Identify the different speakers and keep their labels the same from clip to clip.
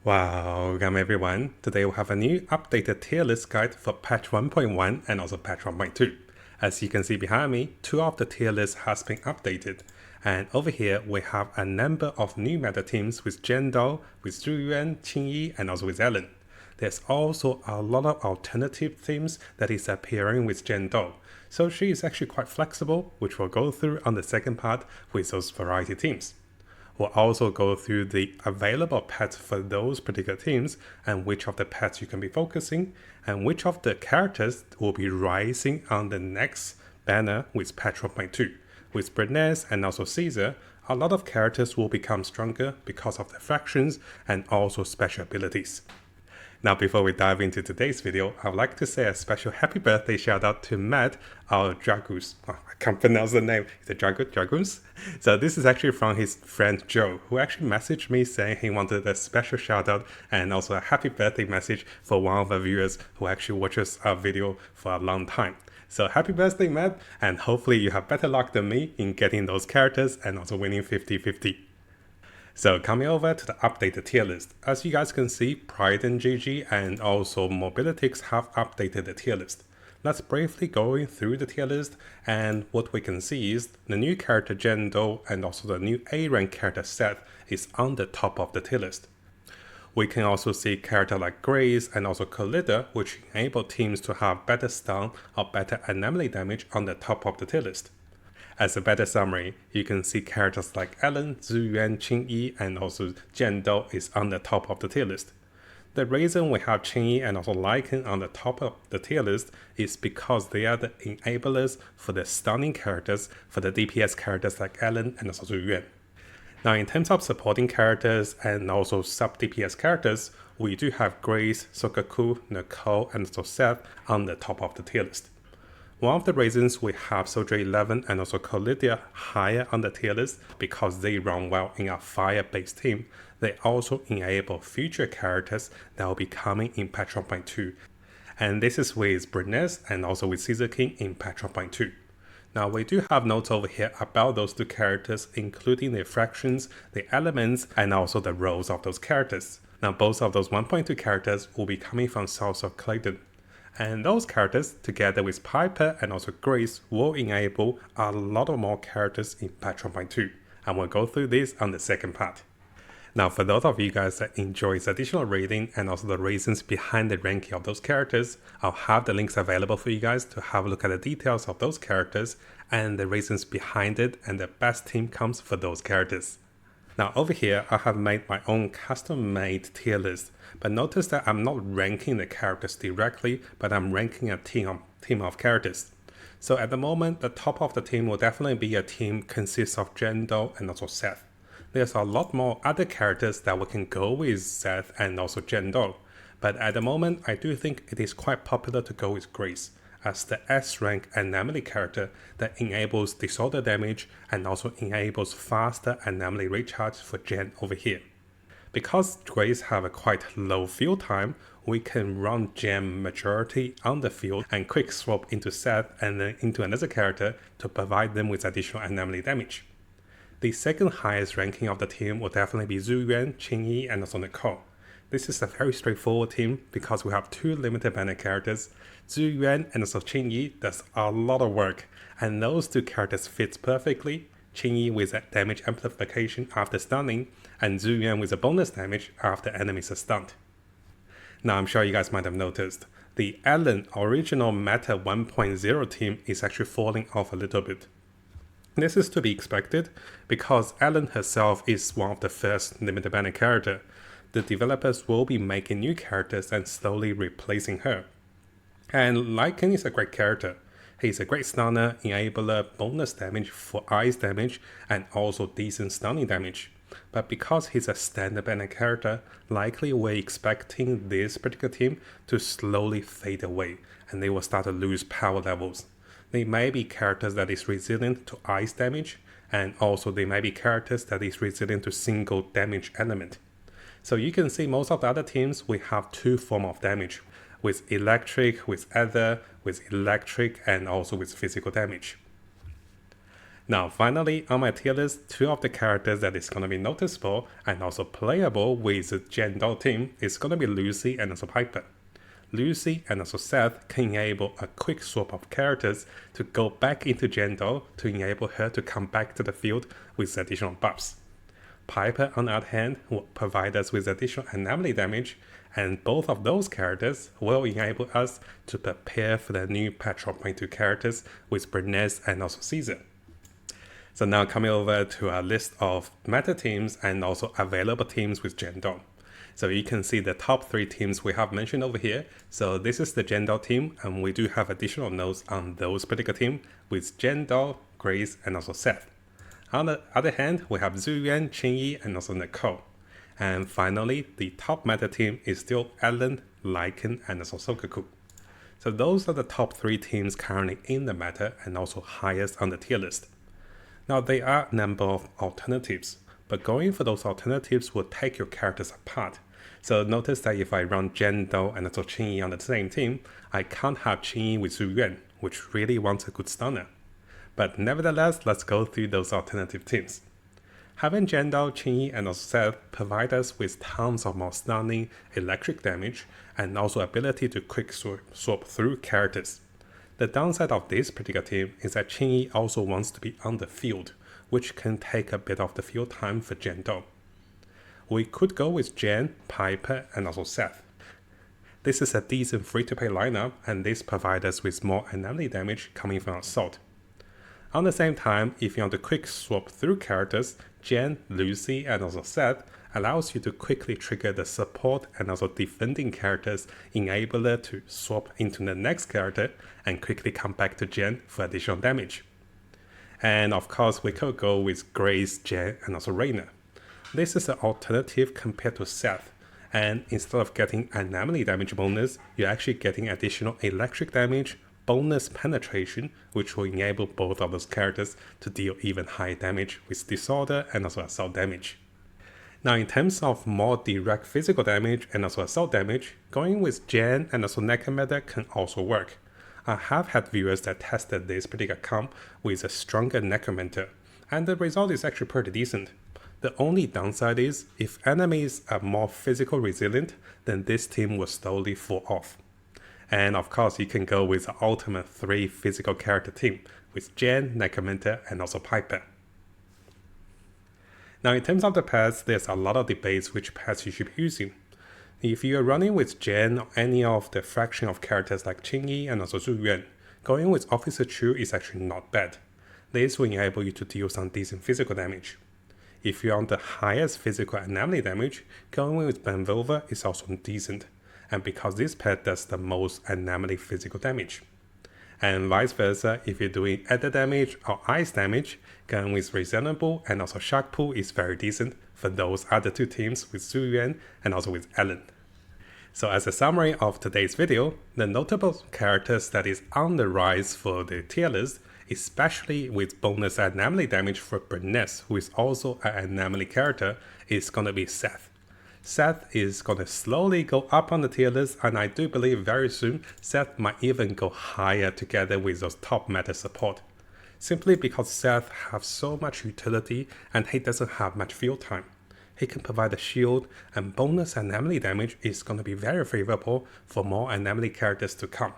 Speaker 1: Welcome everyone. Today we have a new updated tier list guide for patch 1.1 and also patch 1.2. As you can see behind me, two of the tier lists has been updated. And over here we have a number of new meta teams with Jendo, with Zhuyuan, Qingyi, and also with Ellen. There's also a lot of alternative themes that is appearing with Jendo. So she is actually quite flexible, which we'll go through on the second part with those variety teams. We'll also go through the available pets for those particular teams and which of the pets you can be focusing and which of the characters will be rising on the next banner with patch 1.2. With Burnice and also Caesar, a lot of characters will become stronger because of their fractions and also special abilities. Now, before we dive into today's video, I would like to say a special happy birthday shout out to Matt, our Dragonus. Oh, I can't pronounce the name. Is it Dragonus? So this is actually from his friend Joe, who actually messaged me saying he wanted a special shout out and also a happy birthday message for one of our viewers who actually watches our video for a long time. So happy birthday, Matt, and hopefully you have better luck than me in getting those characters and also winning 50-50. So coming over to the updated tier list, as you guys can see, Pride and GG and also Mobilitix have updated the tier list. Let's briefly go through the tier list, and what we can see is the new character Jendo and also the new A rank character Seth is on the top of the tier list. We can also see character like Grace and also Collider, which enable teams to have better stun or better anomaly damage on the top of the tier list. As a better summary, you can see characters like Ellen, Zhuyuan, Qingyi, and also Jendo is on the top of the tier list. The reason we have Qingyi and also Lycan on the top of the tier list is because they are the enablers for the stunning characters for the DPS characters like Ellen and also Zhuyuan. Now in terms of supporting characters and also sub-DPS characters, we do have Grace, Sokaku, Nicole, and also Seth on the top of the tier list. One of the reasons we have Soldier 11 and also Collider higher on the tier list because they run well in a fire-based team. They also enable future characters that will be coming in patch 1.2. And this is with Burnice and also with Caesar King in patch 1.2. Now we do have notes over here about those two characters, including their fractions, the elements, and also the roles of those characters. Now both of those 1.2 characters will be coming from South of Clayton. And those characters, together with Piper and also Grace, will enable a lot of more characters in patch 1.2. And we'll go through this on the second part. Now, for those of you guys that enjoys additional reading and also the reasons behind the ranking of those characters, I'll have the links available for you guys to have a look at the details of those characters and the reasons behind it and the best team comes for those characters. Now over here, I have made my own custom-made tier list, but notice that I'm not ranking the characters directly, but I'm ranking a team of characters. So at the moment, the top of the team will definitely be a team consists of Jendo and also Seth. There's a lot more other characters that we can go with Seth and also Jendo, but at the moment, I do think it is quite popular to go with Grace as the S rank anomaly character that enables disorder damage and also enables faster anomaly recharge for Jen over here. Because Grace have a quite low field time, we can run Gem majority on the field and quick swap into Seth and then into another character to provide them with additional anomaly damage. The second highest ranking of the team will definitely be Zhuyuan, Qingyi, and also Nicole. This is a very straightforward team because we have two limited banner characters. Zhuyuan and also Qingyi does a lot of work, and those two characters fit perfectly. Qingyi with a damage amplification after stunning, and Zhuyuan with a bonus damage after enemies are stunned. Now I'm sure you guys might have noticed, the Ellen original Meta 1.0 team is actually falling off a little bit. This is to be expected because Ellen herself is one of the first limited banner character. The developers will be making new characters and slowly replacing her. And Lycan is a great character. He's a great stunner, enabler, bonus damage for ice damage, and also decent stunning damage. But because he's a standard banner character, likely we're expecting this particular team to slowly fade away, and they will start to lose power levels. They may be characters that is resilient to ice damage, and also they may be characters that is resilient to single damage element. So you can see most of the other teams, we have two forms of damage, with electric, with ether, with electric, and also with physical damage. Now finally, on my tier list, two of the characters that is going to be noticeable and also playable with the Gendal team is going to be Lucy and also Piper. Lucy and also Seth can enable a quick swap of characters to go back into Gendal to enable her to come back to the field with additional buffs. Piper, on the other hand, will provide us with additional anomaly damage, and both of those characters will enable us to prepare for the new patch 1.2 characters with Burnice and also Caesar. So now coming over to our list of meta teams and also available teams with Gendal. So you can see the top 3 teams we have mentioned over here. So this is the Gendal team, and we do have additional notes on those particular team with Gendal, Grace, and also Seth. On the other hand, we have Zuyuan, Qingyi, and also Nicole. And finally, the top meta team is still Ellen, Lycan, and also Sokaku. So those are the top 3 teams currently in the meta and also highest on the tier list. Now there are a number of alternatives, but going for those alternatives will take your characters apart. So notice that if I run Gendal and also Qingyi on the same team, I can't have Qingyi with Zuyuan, which really wants a good stunner. But nevertheless, let's go through those alternative teams. Having Gendal, Qingyi, and also Seth provide us with tons of more stunning electric damage and also ability to quick swap through characters. The downside of this particular team is that Qingyi also wants to be on the field, which can take a bit of the field time for Gendal. We could go with Jen, Piper, and also Seth. This is a decent free-to-play lineup, and this provides us with more anomaly damage coming from Assault. On the same time, if you want to quick swap through characters, Jen, Lucy, and also Seth allows you to quickly trigger the support and also defending characters, enabler to swap into the next character and quickly come back to Jen for additional damage. And of course, we could go with Grace, Jen, and also Rainer. This is an alternative compared to Seth, and instead of getting anomaly damage bonus, you're actually getting additional electric damage, bonus penetration, which will enable both of those characters to deal even higher damage with Disorder and also Assault damage. Now in terms of more direct physical damage and also assault damage, going with Jen and also Necromancer can also work. I have had viewers that tested this particular comp with a stronger Necromancer, and the result is actually pretty decent. The only downside is, if enemies are more physical resilient, then this team will slowly fall off. And of course, you can go with the ultimate 3 physical character team with Jen, Necromancer, and also Piper. Now in terms of the pets, there's a lot of debates which pets you should be using. If you are running with Jen or any of the fraction of characters like Qingyi and also Zuyuan, going with Officer Chu is actually not bad. This will enable you to deal some decent physical damage. If you want the highest physical anomaly damage, going with Benvolva is also decent, and because this pet does the most anomaly physical damage. And vice versa, if you're doing ether damage or ice damage, going with Reasonable and also Sharkpool is very decent for those other 2 teams with Zuyuan and also with Ellen. So as a summary of today's video, the notable characters that is on the rise for the tier list, especially with bonus anomaly damage for Burnice, who is also an anomaly character, is going to be Seth. Seth is going to slowly go up on the tier list, and I do believe very soon Seth might even go higher together with those top meta support. Simply because Seth has so much utility and he doesn't have much field time. He can provide a shield, and bonus anomaly damage is going to be very favorable for more anomaly characters to come.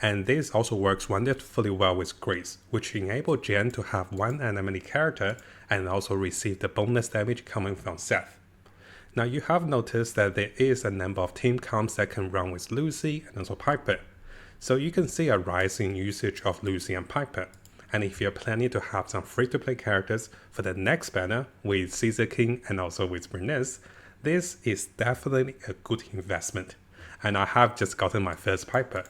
Speaker 1: And this also works wonderfully well with Grace, which enables Jen to have 1 anomaly character and also receive the bonus damage coming from Seth. Now you have noticed that there is a number of team comps that can run with Lucy and also Piper. So you can see a rise in usage of Lucy and Piper. And if you're planning to have some free-to-play characters for the next banner with Caesar King and also with Burnice, this is definitely a good investment. And I have just gotten my first Piper.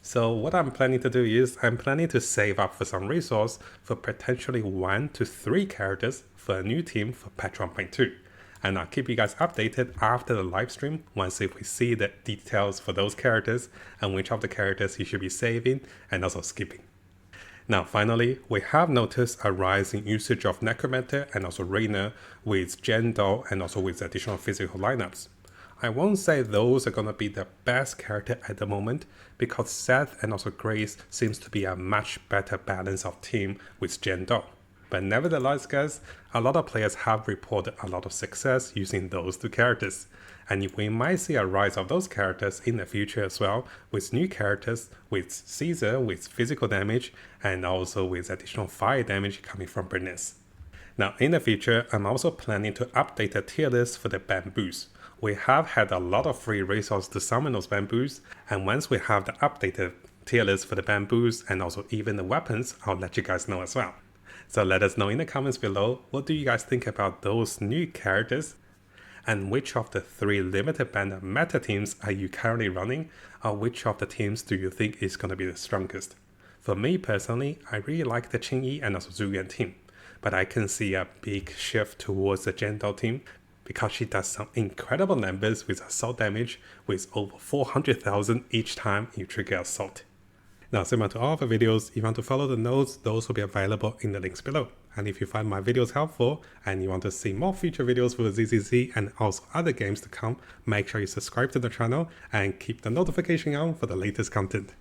Speaker 1: So what I'm planning to do is I'm planning to save up for some resource for potentially 1 to 3 characters for a new team for patch 1.2. And I'll keep you guys updated after the live stream once if we see the details for those characters and which of the characters you should be saving and also skipping. Now finally, we have noticed a rise in usage of Necromancer and also Rainer with Gendal and also with additional physical lineups. I won't say those are gonna be the best character at the moment, because Seth and also Grace seems to be a much better balance of team with Jindal. But nevertheless guys, a lot of players have reported a lot of success using those two characters. And we might see a rise of those characters in the future as well, with new characters with Caesar with physical damage and also with additional fire damage coming from Burnice. Now in the future, I'm also planning to update the tier list for the bamboos. We have had a lot of free resources to summon those bamboos, and once we have the updated tier list for the bamboos and also even the weapons, I'll let you guys know as well. So let us know in the comments below, what do you guys think about those new characters? And which of the 3 limited banner meta teams are you currently running, or which of the teams do you think is going to be the strongest? For me personally, I really like the Qingyi and also Zhu Yuan team, but I can see a big shift towards the Jindal team because she does some incredible numbers with assault damage with over 400,000 each time you trigger assault. Now similar to all of the videos, if you want to follow the notes, those will be available in the links below. And if you find my videos helpful and you want to see more future videos for ZZZ and also other games to come, make sure you subscribe to the channel and keep the notification on for the latest content.